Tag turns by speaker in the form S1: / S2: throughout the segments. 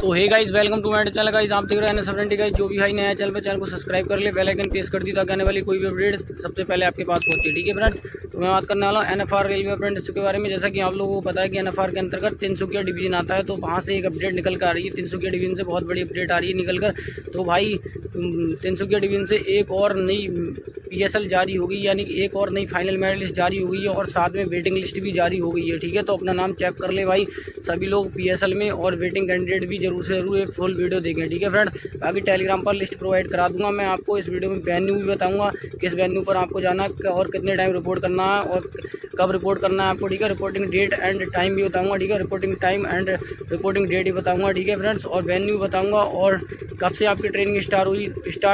S1: तो hey guys, welcome to my channel guys. आप देख रहे हैं एनएस गाइस। जो भी भाई नया चैनल पे चैनल को सब्सक्राइब कर ले, बेल आइकन प्रेस कर दी ताकि आने वाली कोई भी अपडेट सबसे पहले आपके पास पहुंचे। ठीक है फ्रेंड्स, तो मैं बात करने वाला हूँ एनएफआर रेलवे अप्रेंटिस के बारे में। जैसा कि आप लोगों को पता है कि एनएफआर के अंतर्गत 300 डिवीजन आता है, तो वहाँ से एक अपडेट निकल कर आ रही है। 300 डिवीजन से बहुत बड़ी अपडेट आ रही है निकल कर। तो भाई 300 डिवीजन से एक और नई पीएसएल जारी होगी, यानी कि एक और नई फाइनल मेरिट लिस्ट जारी हो गई है और साथ में वेटिंग लिस्ट भी जारी हो गई है। ठीक है, तो अपना नाम चेक कर ले भाई सभी लोग पीएसएल में, और वेटिंग कैंडिडेट भी जरूर से जरूर एक फुल वीडियो देखें। ठीक है फ्रेंड्स, बाकी टेलीग्राम पर लिस्ट प्रोवाइड करा दूंगा मैं आपको। इस वीडियो में वेन्यू भी बताऊंगा, किस वेन्यू पर आपको जाना है और कितने टाइम रिपोर्ट करना है और कब रिपोर्ट करना है आपको। ठीक है, रिपोर्टिंग डेट एंड टाइम भी बताऊंगा। ठीक है, reporting time and reporting date भी बताऊंगा। ठीक है फ्रेंड्स, और वेन्यू बताऊंगा और कब से आपकी ट्रेनिंग स्टार्ट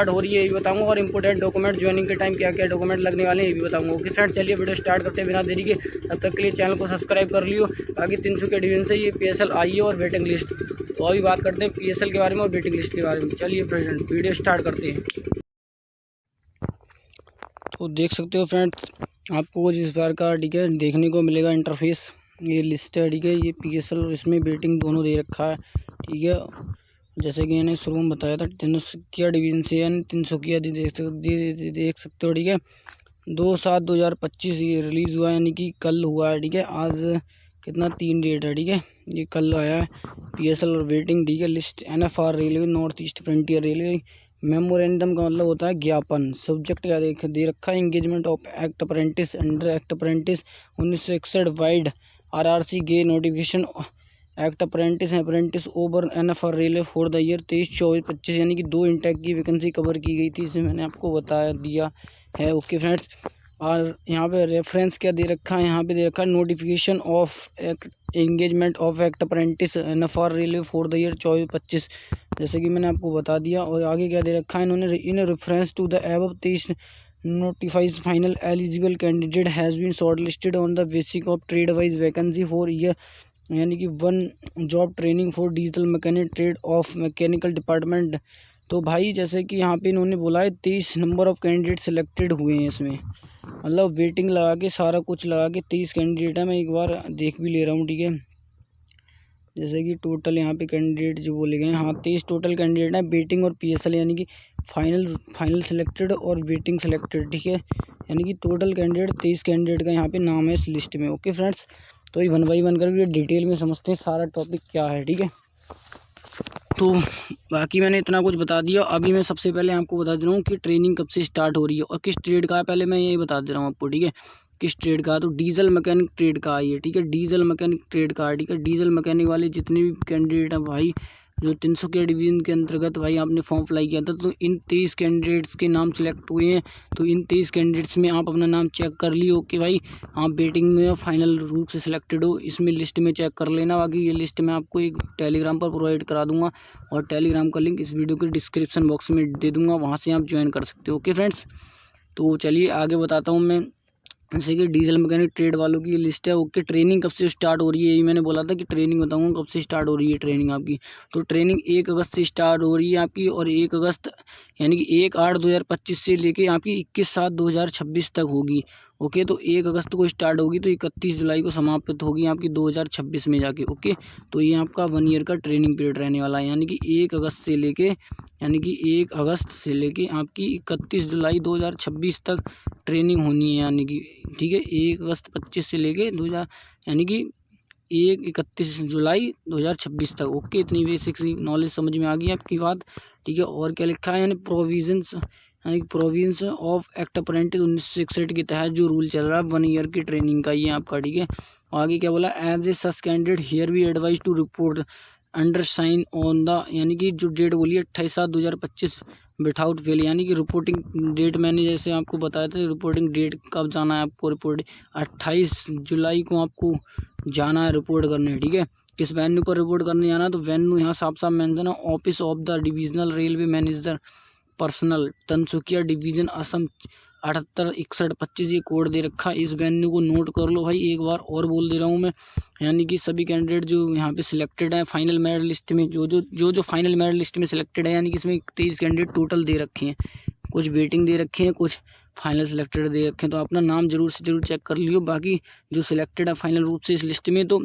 S1: हो रही है ये भी बताऊंगा, और इंपॉर्टेंट डॉक्यूमेंट ज्वाइनिंग के टाइम क्या क्या डॉक्यूमेंट लगने वाले हैं ये भी बताऊंगा। ओके फ्रेंड्स, चलिए वीडियो स्टार्ट करते हैं बिना देरी के। तब तक के लिए चैनल को सब्सक्राइब कर लियो। बाकी 300 के डिवीजन से ये पीएसएल आई है और वेटिंग लिस्ट। तो अभी बात करते हैं पीएसएल के बारे में और वेटिंग लिस्ट के बारे में। चलिए फ्रेंड्स, वीडियो स्टार्ट करते हैं। तो देख सकते हो फ्रेंड्स, आपको जिस बार का ठीक है देखने को मिलेगा इंटरफेस, ये लिस्ट है। ठीक है, ये पीएसएल और इसमें वेटिंग दोनों दे रखा है। ठीक है, जैसे कि मैंने शुरू में बताया था 300 डिवीजन से यानी 300 देख सकते हो। ठीक है, 2/7/2025 ये रिलीज़ हुआ, यानी कि कल हुआ है। ठीक है, आज कितना 3 डेट है। ठीक है, ये कल आया है पीएसएल और वेटिंग। ठीक है, list NFR railway north east frontier railway. Memorandum का मतलब होता है ज्ञापन। सब्जेक्ट क्या दे रखा है, engagement of act apprentice under act apprentice 1961 vide RRC गे notification act apprentice over NFR railway for the year 23-24-25, यानी कि 2 इंटेक की वैकेंसी कवर की गई थी, इसे मैंने आपको बताया दिया है। ओके फ्रेंड्स, और यहाँ पे रेफरेंस क्या दे रखा है, यहाँ पे दे रखा है notification of engagement of act apprentice NFR railway for the year 24-25, जैसे कि मैंने आपको बता दिया। और आगे क्या दे रखा है इन्होंने, in reference to the above 23 notifies final eligible candidate has been shortlisted on the basic of trade wise vacancy for year, यानी कि 1 job training for digital mechanic trade of mechanical department. तो भाई जैसे कि यहाँ पे इन्होंने बोला है 23 नंबर ऑफ कैंडिडेट सिलेक्टेड हुए हैं इसमें, मतलब वेटिंग लगा के सारा कुछ लगा के 23 कैंडिडेट है। मैं एक बार देख भी ले रहा हूँ। ठीक है, जैसे कि टोटल यहाँ पे कैंडिडेट जो बोले गए हैं, हाँ 23 टोटल कैंडिडेट हैं वेटिंग और पीएसएल, यानी कि फाइनल सिलेक्टेड और वेटिंग सिलेक्टेड। ठीक है, यानी कि टोटल कैंडिडेट 23 कैंडिडेट का यहाँ पे नाम है इस लिस्ट में। ओके फ्रेंड्स, तो ये 1 बाई 1 करके डिटेल में समझते हैं सारा टॉपिक क्या है। ठीक है, तो बाकी मैंने इतना कुछ बता दिया। अभी मैं सबसे पहले आपको बता दे रहा हूँ कि ट्रेनिंग कब से स्टार्ट हो रही है और किस ट्रेड का है। पहले मैं यही बता दे रहा हूँ आपको। ठीक है, किस ट्रेड का है, तो डीजल मैकेनिक ट्रेड का है ये। ठीक है, डीजल मैकेनिक ट्रेड का है। ठीक है, डीजल मैकेनिक वाले जितने भी कैंडिडेट हैं भाई, जो 300 के डिवीजन के अंतर्गत भाई आपने फॉर्म अप्लाई किया था, तो इन 23 कैंडिडेट्स के नाम सेलेक्ट हुए हैं। तो इन 23 कैंडिडेट्स में आप अपना नाम चेक कर लियो कि भाई आप वेटिंग में फाइनल रूप से सिलेक्टेड हो, इसमें लिस्ट में चेक कर लेना। बाकी ये लिस्ट मैं आपको एक टेलीग्राम पर प्रोवाइड करा दूंगा, और टेलीग्राम का लिंक इस वीडियो के डिस्क्रिप्शन बॉक्स में दे दूंगा, वहाँ से आप ज्वाइन कर सकते हो। ओके फ्रेंड्स, तो चलिए आगे बताता हूँ मैं। जैसे कि डीजल मैकेनिक ट्रेड वालों की लिस्ट है। ओके, ट्रेनिंग कब से स्टार्ट हो रही है, यही मैंने बोला था कि ट्रेनिंग बताऊंगा कब से स्टार्ट हो रही है ट्रेनिंग आपकी। तो ट्रेनिंग 1 अगस्त से स्टार्ट हो रही है आपकी, और 1 अगस्त यानी कि 1/8/2025 से लेके आपकी 21/7/2026 तक होगी। ओके, तो 1 अगस्त को स्टार्ट होगी तो 31 जुलाई को समाप्त होगी आपकी 2026 में जाके। ओके, तो ये आपका 1 ईयर का ट्रेनिंग पीरियड रहने वाला है, यानी कि 1 अगस्त से लेके आपकी 31 जुलाई 2026 तक ट्रेनिंग होनी है, यानी कि ठीक है 1 अगस्त 25 से लेके 2000 यानी कि 31 जुलाई 2026 तक। ओके, इतनी बेसिक नॉलेज समझ में आ गई आपकी बात। ठीक है, और क्या लिखा है, यानी प्रोविजंस ऑफ एक्ट अप्रेंटिस 1961 के तहत जो रूल चल रहा है 1 ईयर की ट्रेनिंग का, ये आपका। ठीक है, आगे क्या बोला, as a such candidate here we advise to report under sign on the, यानी कि जो डेट बोली है 28/7/2025 विदाउट फेल, यानी कि रिपोर्टिंग डेट मैंने जैसे आपको बताया था, रिपोर्टिंग डेट कब जाना है आपको, रिपोर्ट 28 जुलाई को आपको जाना है रिपोर्ट करने। ठीक है, किस वेन्यू पर रिपोर्ट करने जाना है, तो वेन्यू यहाँ साफ साफ मेंशन है, office of the divisional railway manager personnel, Tinsukia division, Assam 786125 ये कोड दे रखा है। इस वेन्यू को नोट कर लो भाई, एक बार और बोल दे रहा हूँ मैं, यानी कि सभी कैंडिडेट जो यहाँ पे सिलेक्टेड हैं फाइनल मेरिट लिस्ट में, जो फाइनल मेरिट लिस्ट में सिलेक्टेड है, यानी कि इसमें 23 कैंडिडेट टोटल दे रखे हैं, कुछ वेटिंग दे रखे हैं, कुछ फाइनल सिलेक्टेड दे रखे हैं। तो अपना नाम जरूर से जरूर चेक कर लियो। बाकी जो सिलेक्टेड है फाइनल रूप से इस लिस्ट में, तो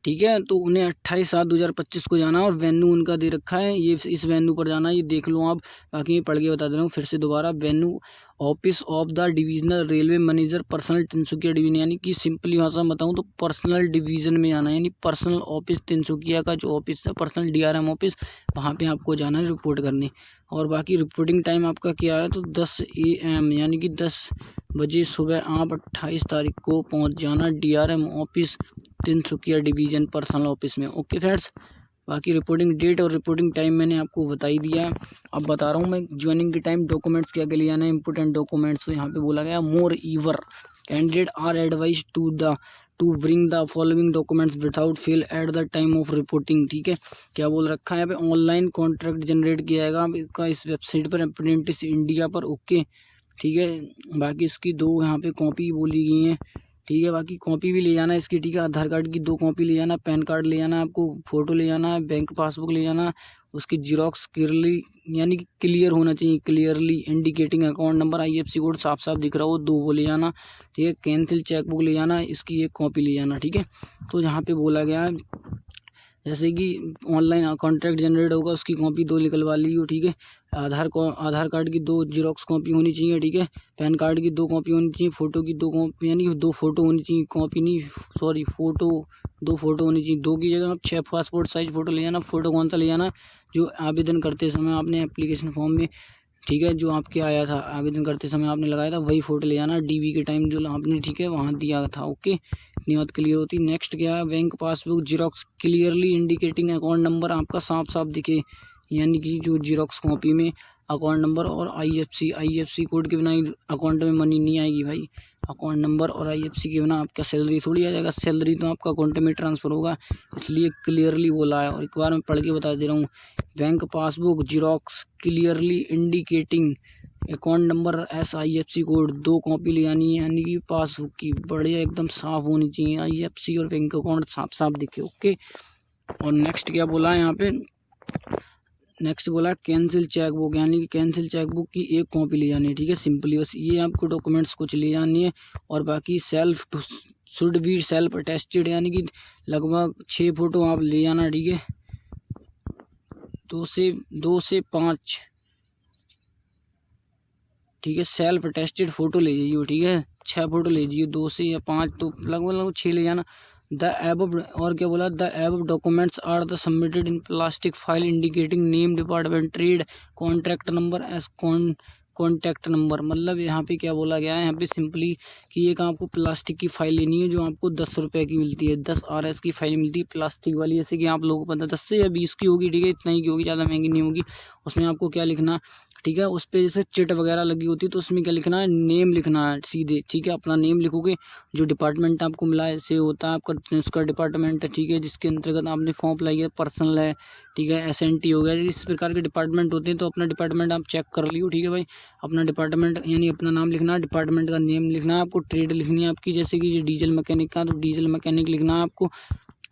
S1: ठीक है। तो उन्हें 28/7/2025 को जाना है और वेन्यू उनका दे रखा है, ये इस वेन्यू पर जाना है, ये देख लो आप। बाकी मैं पढ़ के बता दे रहा हूँ फिर से दोबारा। Venue office of the divisional railway manager personnel Tinsukia division, यानी कि सिंपली भाषा में बताऊँ तो पर्सनल डिवीजन में जाना है, यानी पर्सनल ऑफिस तिनसुकिया का जो ऑफिस है पर्सनल DRM ऑफिस, वहाँ पे आपको जाना है रिपोर्ट करने। और बाकी रिपोर्टिंग टाइम आपका क्या है तो 10 AM यानी कि 10 बजे सुबह आप 28 तारीख को पहुँच जाना DRM office Tinsukia division personal office में। ओके फ्रेंड्स, बाकी रिपोर्टिंग डेट और रिपोर्टिंग टाइम मैंने आपको बता ही दिया है। अब बता रहा हूँ मैं ज्वाइनिंग के टाइम डॉक्यूमेंट्स क्या क्या ले आना है, इंपॉर्टेंट डॉक्यूमेंट्स। तो यहाँ पे बोला गया moreover candidate are advise to bring the following documents without fail at the time of reporting. ठीक है, क्या बोल रखा है यहाँ पे, ऑनलाइन कॉन्ट्रैक्ट जनरेट किया जाएगा इसका इस वेबसाइट पर अप्रेंटिस इंडिया पर। ओके ठीक है, बाकी इसकी 2 यहाँ पे कॉपी बोली गई हैं। ठीक है, बाकी कॉपी भी ले जाना है इसकी। ठीक है, आधार कार्ड की 2 कॉपी ले जाना, पैन कार्ड ले जाना, आपको फ़ोटो ले जाना है, बैंक पासबुक ले जाना, उसकी जीरोक्स क्लियरली यानी कि क्लियर होना चाहिए, clearly indicating account number IFC code साफ साफ दिख रहा हो 2 वो ले जाना। ठीक है, कैंसिल चेकबुक ले जाना, इसकी 1 कॉपी ले जाना। ठीक है, तो यहाँ पे बोला गया है जैसे कि ऑनलाइन कॉन्ट्रैक्ट जनरेट होगा उसकी कॉपी 2 निकलवा लीजिए। ठीक है, आधार कार्ड की 2 जीरोक्स कॉपी होनी चाहिए। ठीक है, पैन कार्ड की 2 कॉपी होनी चाहिए, फ़ोटो की 2 कॉपी यानी 2 फ़ोटो होनी चाहिए, कॉपी नहीं सॉरी फ़ोटो 2 फ़ोटो होनी चाहिए। 2 की जगह आप 6 पासपोर्ट साइज़ फ़ोटो ले जाना। फ़ोटो कौन सा ले जाना जो आवेदन करते समय आपने एप्लीकेशन फॉर्म में, ठीक है, जो आपके आया था आवेदन करते समय आपने लगाया था वही फ़ोटो ले जाना, DV के टाइम जो आपने, ठीक है, वहाँ दिया था। ओके, इतनी बात क्लियर होती। नेक्स्ट क्या है, bank passbook xerox clearly indicating account number आपका साफ साफ दिखे, यानी कि जो जीरोक्स कॉपी में अकाउंट नंबर और IFC कोड के बिना अकाउंट में मनी नहीं आएगी भाई। अकाउंट नंबर और IFC के बिना आपका सैलरी थोड़ी आ जाएगा, सैलरी तो आपका अकाउंट में ट्रांसफ़र होगा, इसलिए क्लियरली बोला है। और एक बार मैं पढ़ के बता दे रहा हूँ, bank passbook xerox clearly indicating account number IFC code 2 copy ले आनी है, यानी कि पासबुक की बढ़िया एकदम साफ़ होनी चाहिए, IFC और बैंक अकाउंट साफ साफ दिखे। ओके, और नेक्स्ट क्या बोला है यहाँ पे, नेक्स्ट बोला कैंसिल चेकबुक, यानी कि कैंसिल चेकबुक की 1 कॉपी ले जानी है। ठीक है, सिंपली बस ये आपको डॉक्यूमेंट्स कुछ ले जानी है। और बाकी शुड बी सेल्फ अटेस्टेड, यानी कि लगभग 6 फ़ोटो आप ले जाना। ठीक है, 2 से 5, ठीक है, सेल्फ अटेस्टेड फ़ोटो ले जाइए। ठीक है, 6 फ़ोटो ले जाइए, 2 से या 5 तो लगभग 6 ले जाना। द एबव, और क्या बोला, the above documents are the submitted in plastic file indicating name department trade contract number as contact number. मतलब यहाँ पे क्या बोला गया है, यहाँ पे सिंपली कि एक आपको प्लास्टिक की फ़ाइल लेनी है जो आपको 10 रुपये की मिलती है, 10 RS की फ़ाइल मिलती है प्लास्टिक वाली, जैसे कि आप लोगों को पता 10 से या 20 की होगी। ठीक है, इतना ही की होगी, ज़्यादा महंगी नहीं होगी। उसमें आपको क्या लिखना, ठीक है, उस पर जैसे चिट वगैरह लगी होती है तो उसमें क्या लिखना है, नेम लिखना है सीधे। ठीक है, अपना नेम लिखोगे, जो डिपार्टमेंट आपको मिला है से होता है आपका उसका डिपार्टमेंट है। ठीक है, जिसके अंतर्गत आपने फॉर्म अप्लाई किया, पर्सनल है, ठीक है, SNT हो गया, इस प्रकार के डिपार्टमेंट होते हैं। तो अपना डिपार्टमेंट आप चेक कर लियो। ठीक है भाई, अपना डिपार्टमेंट यानी अपना नाम लिखना है, डिपार्टमेंट का नेम लिखना है आपको, ट्रेड लिखनी है आपकी, जैसे कि डीजल मैकेनिक का तो डीजल मैकेनिक लिखना है आपको।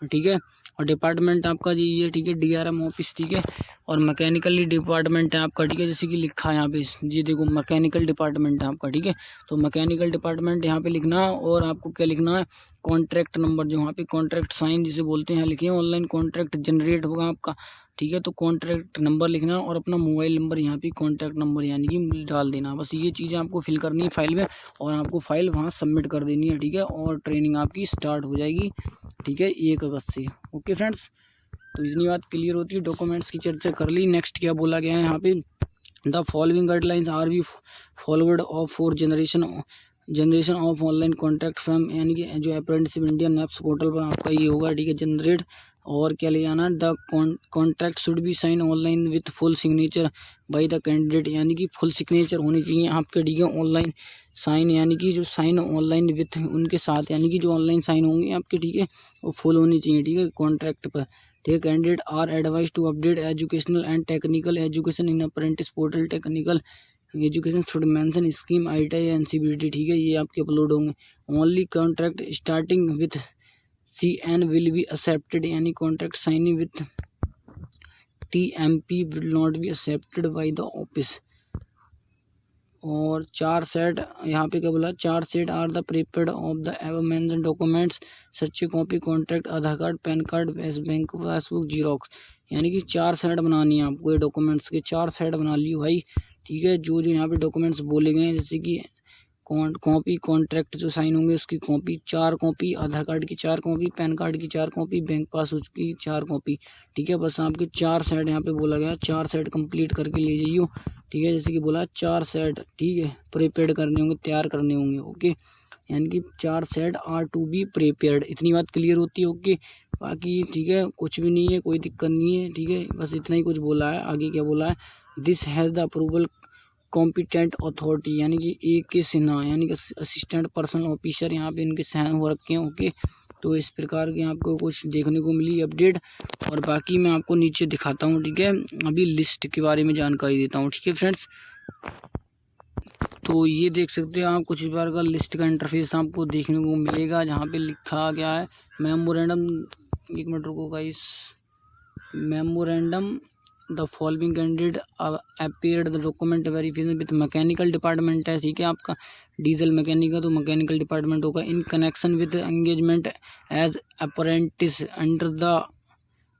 S1: ठीक है, और डिपार्टमेंट आपका जी ये, ठीक है, DRM ऑफिस। ठीक है, और मैकेनिकली डिपार्टमेंट है आपका। ठीक है, जैसे कि लिखा है यहाँ पे, जी देखो मैकेनिकल डिपार्टमेंट है आपका। ठीक है, तो मैकेनिकल डिपार्टमेंट यहाँ पे लिखना है। और आपको क्या लिखना है, कॉन्ट्रैक्ट नंबर, जो यहाँ पे कॉन्ट्रैक्ट साइन जिसे बोलते हैं लिखिए, ऑनलाइन कॉन्ट्रैक्ट जनरेट होगा आपका। ठीक है, तो कॉन्ट्रैक्ट नंबर लिखना और अपना मोबाइल नंबर यहाँ पे कॉन्ट्रैक्ट नंबर यानी कि डाल देना। बस ये चीज़ें आपको फिल करनी है फाइल में, और आपको फाइल वहाँ सबमिट कर देनी है। ठीक है, और ट्रेनिंग आपकी स्टार्ट हो जाएगी। ठीक है, 1 अगस्त से। ओके फ्रेंड्स, तो इतनी बात क्लियर होती है, डॉक्यूमेंट्स की चर्चा कर ली। नेक्स्ट क्या बोला गया है यहाँ पे, the following guidelines are be forward of for generation of online contract from, यानी कि जो अप्रेंटिसशिप इंडिया नेप्स पोर्टल पर आपका ये होगा। ठीक है, जनरेट, और क्या ले जाना, the contract should be sign online with full signature by the candidate, यानी कि फुल सिग्नेचर होनी चाहिए आपके। ठीक है, ऑनलाइन साइन, यानी कि जो साइन ऑनलाइन विथ उनके साथ, यानी कि जो ऑनलाइन साइन होंगे आपके, ठीक है, वो फुल होनी चाहिए। ठीक है, कॉन्ट्रैक्ट पर। ठीक है, candidate are advise to update educational and technical education in apprentice portal, technical education should mention scheme ITI NCBT। ठीक है, ये आपके अपलोड होंगे। Only contract starting with CN will be accepted, यानी contract signing with TMP will not be accepted by the office. और 4 set यहाँ पे क्या बोला, 4 set are the prepared of the above mention documents सच्ची कॉपी कॉन्ट्रैक्ट आधार card pan card bank passbook xerox. यानी कि 4 set बनानी है आपको, ये डॉक्यूमेंट्स के 4 सेट बना लियो भाई। ठीक है, जो जो यहाँ पे डॉक्यूमेंट्स बोले गए हैं, जैसे कि कॉपी कॉन्ट्रैक्ट जो साइन होंगे उसकी कॉपी 4 कॉपी, आधार कार्ड की 4 कॉपी, पैन कार्ड की 4 कॉपी, बैंक पासबुक की 4 कॉपी। ठीक है, बस आपके 4 सेट यहाँ पे बोला गया, 4 सेट कंप्लीट करके ले जाइयो। ठीक है, जैसे कि बोला 4 सेट, ठीक है, प्रिपेयर्ड करने होंगे, तैयार करने होंगे। ओके, यानी कि 4 set are to be prepared, इतनी बात क्लियर होती है। ओके, बाकी ठीक है, कुछ भी नहीं है, कोई दिक्कत नहीं है। ठीक है, बस इतना ही कुछ बोला है। आगे क्या बोला है, this has the approval competent authority, यानी कि ए के सिन्हा, यानी कि असिस्टेंट पर्सनल ऑफिसर, यहाँ पे इनके साइन हो रखे हैं। ओके, तो इस प्रकार की आपको कुछ देखने को मिली अपडेट, और बाकी मैं आपको नीचे दिखाता हूँ। ठीक है, अभी लिस्ट के बारे में जानकारी देता हूँ। ठीक है फ्रेंड्स, तो ये देख सकते हो आप, कुछ प्रकार का लिस्ट का इंटरफेस आपको देखने को मिलेगा, जहाँ पे लिखा गया है मेमोरेंडम। एक मिनट रुको guys, memorandum the following candidate appeared the document verification with mechanical department है। ठीक है, आपका डीजल मैकेनिक का तो मैकेनिकल डिपार्टमेंट होगा। In connection with engagement as apprentice under the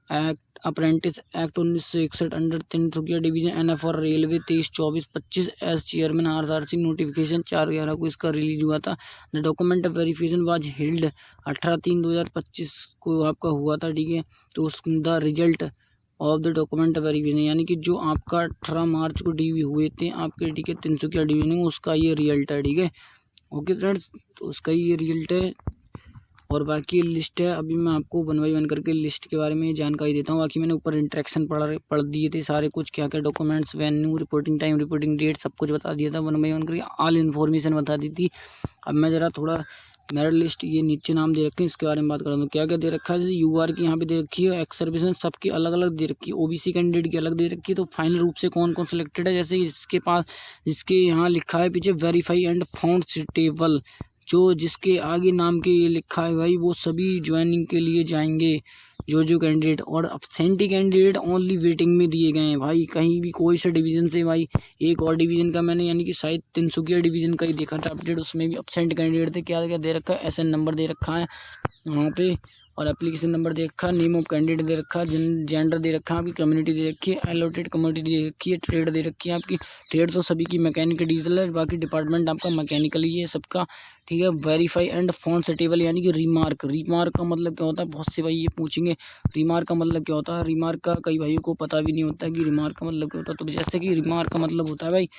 S1: act, apprentice act 1961 under Tinsukia division NF और railway 23/24/25 as chairman RRC notification 4/11 को इसका रिलीज हुआ था। The document verification was held 18/3/2025 को आपका हुआ था। ठीक है, तो उस the result of the document verification, यानी कि जो आपका 18 मार्च को डीवी हुए थे आपके, ठीक है, तिनसुकिया डिवीजन में, उसका ये रिजल्ट है। ठीक है, ओके फ्रेंड्स, तो उसका ये रिजल्ट है। और बाकी लिस्ट है, अभी मैं आपको 1 बाई 1 करके लिस्ट के बारे में जानकारी देता हूँ। बाकी मैंने ऊपर इंट्रैक्शन पढ़ दिए थे सारे कुछ, क्या क्या documents, venue, reporting time, reporting date, सब कुछ बता दिया था। 1 बाई 1 करके ऑल इन्फॉर्मेशन बता दी थी। अब मैं ज़रा थोड़ा मेरिट लिस्ट, ये नीचे नाम दे रखे हैं, इसके बारे में बात कर रहा हूँ। क्या क्या दे रखा है, जैसे UR की यहाँ पे दे रखी है, एक्स सर्विसमेन सबकी अलग अलग दे रखी है, OBC कैंडिडेट की अलग दे रखी है। तो फाइनल रूप से कौन कौन सिलेक्टेड है, जैसे इसके पास, जिसके यहाँ लिखा है पीछे वेरीफाई एंड फाउंड सुटेबल, जो जिसके आगे नाम के ये लिखा है भाई, वो सभी ज्वाइनिंग के लिए जाएंगे, जो कैंडिडेट। और अब्सेंटी कैंडिडेट ओनली वेटिंग में दिए गए हैं भाई, कहीं भी कोई सा डिवीज़न से भाई। एक और डिवीज़न का मैंने, यानी कि शायद तिनसुकिया डिवीज़न का ही देखा था अपडेट, उसमें भी अब्सेंट कैंडिडेट थे। क्या क्या दे रखा है, SN नंबर दे रखा है वहाँ पे, और एप्लीकेशन नंबर दे रखा है, नेम ऑफ कैंडिडेट दे रखा है, जेंडर दे रखा है, आपकी कम्युनिटी दे रखी है, एलोटेड कम्युनिटी दे रखी है, ट्रेड दे रखी है आपकी। ट्रेड तो सभी की मैकेनिकल डीजल है, बाकी डिपार्टमेंट आपका मैकेनिकल ही है सबका। ठीक है, वेरीफाई एंड फाउंड सटेबल, यानी कि रिमार्क, रिमार्क का मतलब क्या होता है, बहुत से भाई ये पूछेंगे, रिमार्क का मतलब क्या होता है। रिमार्क का कई भाइयों को पता भी नहीं होता है कि रिमार्क का मतलब क्या होता है। तो जैसे कि रिमार्क का मतलब होता है भाई,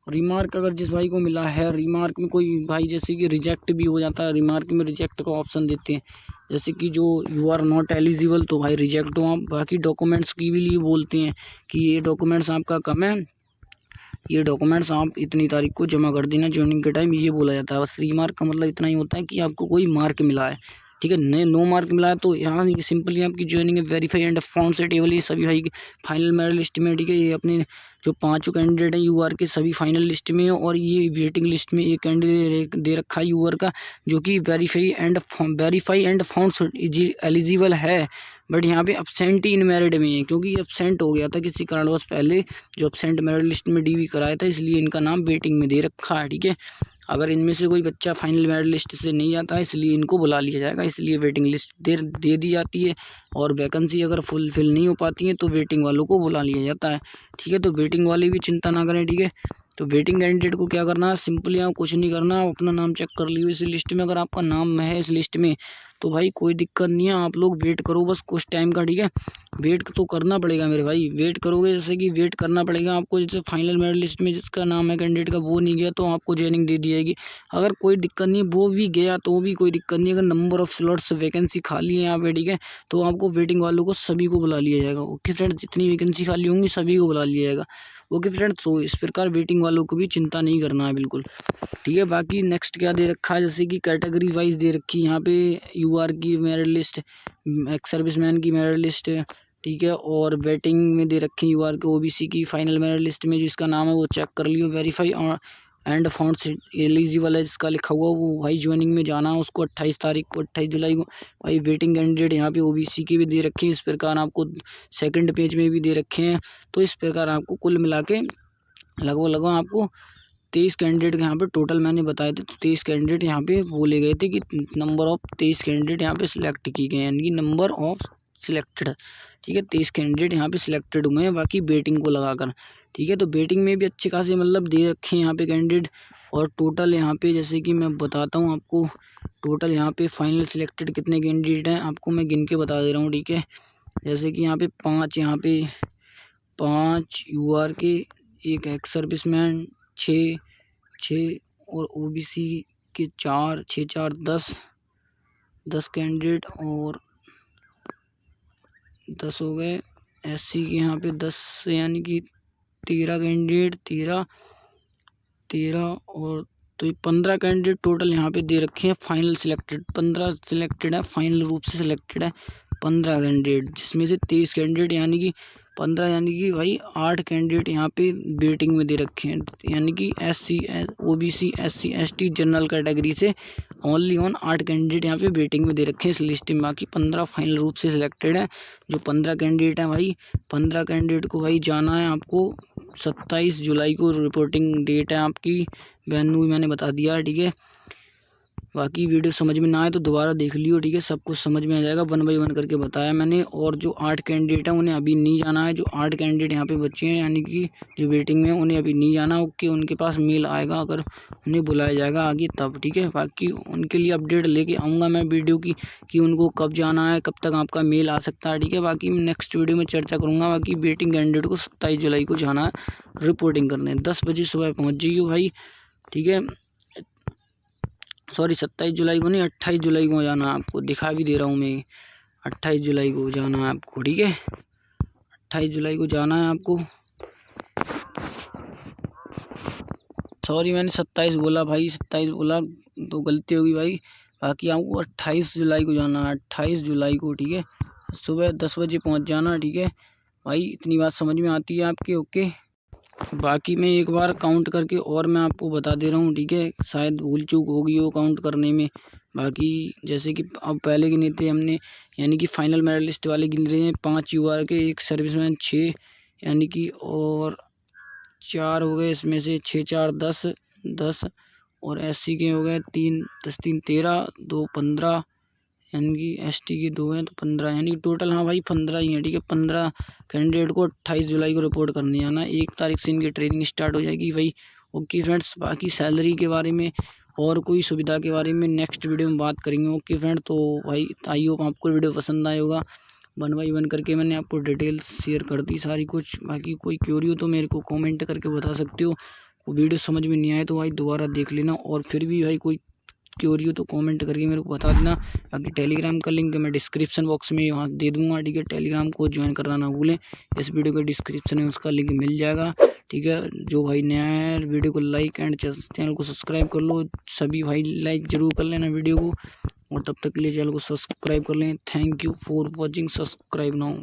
S1: रिमार्क अगर जिस भाई को मिला है, रिमार्क में कोई भाई जैसे कि रिजेक्ट भी हो जाता है, रिमार्क में रिजेक्ट का ऑप्शन देते हैं, जैसे कि जो यू आर नॉट एलिजिबल, तो भाई रिजेक्ट हो आप। बाकी डॉक्यूमेंट्स की भी लिए बोलते हैं कि ये डॉक्यूमेंट्स आपका कम है, ये डॉक्यूमेंट्स आप इतनी तारीख को जमा कर देना ज्वाइनिंग के टाइम, ये बोला जाता है। बस रिमार्क का मतलब इतना ही होता है कि आपको कोई मार्क मिला है। ठीक है, नए 9 मार्क मिला है, तो यहाँ सिंपली आपकी ज्वाइनिंग है। वेरीफाई एंड फाउंड सटेबल, ये सभी भाई फाइनल मेरिट लिस्ट में। ठीक है, ये अपने जो 5 कैंडिडेट हैं UR के, सभी फाइनल लिस्ट में है, और ये वेटिंग लिस्ट में एक कैंडिडेट दे रखा है UR का, जो कि वेरीफाई एंड फाउंड एलिजिबल है, बट यहाँ पे अपसेंट ही इनमेरिट में है, क्योंकि ये अपसेंट हो गया था किसी कारणवश पहले, जो अपसेंट मेरिट लिस्ट में DV कराया था, इसलिए इनका नाम वेटिंग में दे रखा है। ठीक है, अगर इनमें से कोई बच्चा फाइनल मेरिट लिस्ट से नहीं आता है, इसलिए इनको बुला लिया जाएगा, इसलिए वेटिंग लिस्ट दे दी जाती है। और वैकेंसी अगर फुलफिल नहीं हो पाती है तो वेटिंग वालों को बुला लिया जाता है। ठीक है, तो वेटिंग वाले भी चिंता ना करें। ठीक है, तो वेटिंग कैंडिडेट को क्या करना है, सिंपली आप कुछ नहीं करना, आप अपना नाम चेक कर लियो इस लिस्ट में। अगर आपका नाम है इस लिस्ट में तो भाई कोई दिक्कत नहीं है, आप लोग वेट करो बस कुछ टाइम का। ठीक है, वेट तो करना पड़ेगा मेरे भाई, वेट करोगे, जैसे कि वेट करना पड़ेगा आपको। जैसे फाइनल मेरिट लिस्ट में जिसका नाम है कैंडिडेट का वो नहीं गया, तो आपको ज्वाइनिंग दे दी जाएगी। अगर कोई दिक्कत नहीं है, वो भी गया तो भी कोई दिक्कत नहीं है। अगर नंबर ऑफ स्लॉट्स वैकेंसी खाली है यहाँ पे, ठीक है, तो आपको वेटिंग वालों को सभी को बुला लिया जाएगा। ओके फ्रेंड्स, जितनी वैकेंसी खाली होंगी सभी को बुला लिया जाएगा। ओके फ्रेंड्स, तो इस प्रकार वेटिंग वालों को भी चिंता नहीं करना है बिल्कुल। ठीक है, बाकी नेक्स्ट क्या दे रखा है, जैसे कि कैटेगरी वाइज दे रखी है यहाँ पे UR की मेरिट लिस्ट, एक्स सर्विसमैन की मेरिट लिस्ट। ठीक है, और वेटिंग में दे रखी है UR के OBC की फाइनल मेरिट लिस्ट में, जिसका नाम है वो चेक कर लियो। वेरीफाई एंड फाउंड एलिजिबल है, जिसका लिखा हुआ वो भाई ज्वाइनिंग में जाना है उसको 28 तारीख को, 28 जुलाई को। भाई वेटिंग कैंडिडेट यहाँ पे OBC के भी दे रखे हैं, इस प्रकार आपको सेकंड पेज में भी दे रखे हैं। तो इस प्रकार आपको कुल मिला के लगभग आपको 23 कैंडिडेट यहाँ पे टोटल मैंने बताए थे, तो 23 कैंडिडेट यहाँ पे बोले गए थे कि नंबर ऑफ 23 कैंडिडेट यहाँ पे सिलेक्ट किए गए, यानी कि नंबर ऑफ सिलेक्टेड, ठीक है। 23 कैंडिडेट यहाँ पे सिलेक्टेड हुए हैं, बाकी वेटिंग को लगाकर, ठीक है। तो वेटिंग में भी अच्छे खासे मतलब दे रखे हैं यहाँ पे कैंडिडेट। और टोटल यहाँ पे जैसे कि मैं बताता हूँ आपको, टोटल यहाँ पे फाइनल सिलेक्टेड कितने कैंडिडेट हैं आपको मैं गिन के बता दे रहा हूँ, ठीक है। जैसे कि यहाँ पे 5 UR के, एक एक्स सर्विसमैन, 6 और OBC के 4, 6 4 10 कैंडिडेट और 10 हो गए। SC के यहाँ पे 10 यानी कि 13 कैंडिडेट, 13 और तो ये 15 कैंडिडेट टोटल यहाँ पे दे रखे हैं फाइनल सिलेक्टेड। 15 सिलेक्टेड है, फाइनल रूप से सिलेक्टेड है 15 कैंडिडेट, जिसमें से 23 कैंडिडेट यानी कि 15 यानी कि भाई 8 कैंडिडेट यहाँ पे वेटिंग में दे रखे हैं, यानी कि SC OBC SC ST general category से ओनली 8 कैंडिडेट यहाँ पे वेटिंग में दे रखे हैं इस लिस्ट में। बाकी 15 फाइनल रूप से सिलेक्टेड है। जो 15 कैंडिडेट हैं भाई, 15 कैंडिडेट को भाई जाना है आपको 27 जुलाई को रिपोर्टिंग डेट है आपकी, वेन्यू मैंने बता दिया है, ठीक है। बाकी वीडियो समझ में ना आए तो दोबारा देख लियो, ठीक है। सब कुछ समझ में आ जाएगा, 1 बाय 1 करके बताया मैंने। और जो 8 कैंडिडेट हैं उन्हें अभी नहीं जाना है, जो 8 कैंडिडेट यहाँ पे बच्चे हैं यानी कि जो वेटिंग में उन्हें अभी नहीं जाना। ओके, उनके पास मेल आएगा अगर उन्हें बुलाया जाएगा आगे तब, ठीक है। बाकी उनके लिए अपडेट लेके आऊँगा मैं वीडियो की कि उनको कब जाना है, कब तक आपका मेल आ सकता है, ठीक है। बाकी मैं नेक्स्ट वीडियो में चर्चा करूँगा। बाकी वेटिंग कैंडिडेट को 27 जुलाई को जाना है रिपोर्टिंग करने, 10 बजे सुबह पहुँच जाइए भाई, ठीक है। सॉरी 27 जुलाई को नहीं, 28 जुलाई को जाना है आपको, दिखा भी दे रहा हूँ मैं, 28 जुलाई को जाना है आपको, ठीक है। 28 जुलाई को जाना है आपको, सॉरी मैंने 27 बोला भाई, 27 बोला तो गलती होगी भाई। बाकी आपको 28 जुलाई को जाना है, 28 जुलाई को, ठीक है। सुबह 10 बजे पहुँच जाना, ठीक है भाई। इतनी बात समझ में आती है आपके, ओके। बाकी मैं एक बार काउंट करके और मैं आपको बता दे रहा हूँ, ठीक है। शायद भूल चूक होगी वो काउंट करने में। बाकी जैसे कि अब पहले गिने थे हमने, यानी कि फाइनल मेरिट लिस्ट वाले गिन रहे हैं 5 UR के, एक सर्विसमैन 6 यानी कि, और 4 हो गए इसमें से, 6 4 10 और SC के हो गए 3 10 3 13, 2 15 यानी कि ST के 2 हैं तो 15, यानी कि टोटल हाँ भाई 15 ही हैं, ठीक है। 15 कैंडिडेट को 28 जुलाई को रिपोर्ट करने आना, 1 तारीख से इनकी ट्रेनिंग स्टार्ट हो जाएगी भाई, ओके फ्रेंड्स। बाकी सैलरी के बारे में और कोई सुविधा के बारे में नेक्स्ट वीडियो में बात करेंगे, ओके फ्रेंड। तो भाई आई होप आपको वीडियो पसंद आया होगा, 1 बाय 1 करके मैंने आपको डिटेल्स शेयर कर दी सारी कुछ। बाकी कोई क्वेरी हो तो मेरे को कॉमेंट करके बता सकते हो, वीडियो समझ में नहीं आए तो भाई दोबारा देख लेना, और फिर भी भाई कोई क्योरी हो तो कमेंट करके मेरे को बता देना। बाकी टेलीग्राम का लिंक मैं डिस्क्रिप्शन बॉक्स में वहाँ दे दूँगा, ठीक है। टेलीग्राम को ज्वाइन करना ना भूलें, इस वीडियो के डिस्क्रिप्शन में उसका लिंक मिल जाएगा, ठीक है। जो भाई नया है वीडियो को लाइक एंड चैनल को सब्सक्राइब कर लो, सभी भाई लाइक ज़रूर कर लेना वीडियो को, और तब तक के लिए चैनल को सब्सक्राइब कर लें। Thank you for watching, subscribe now.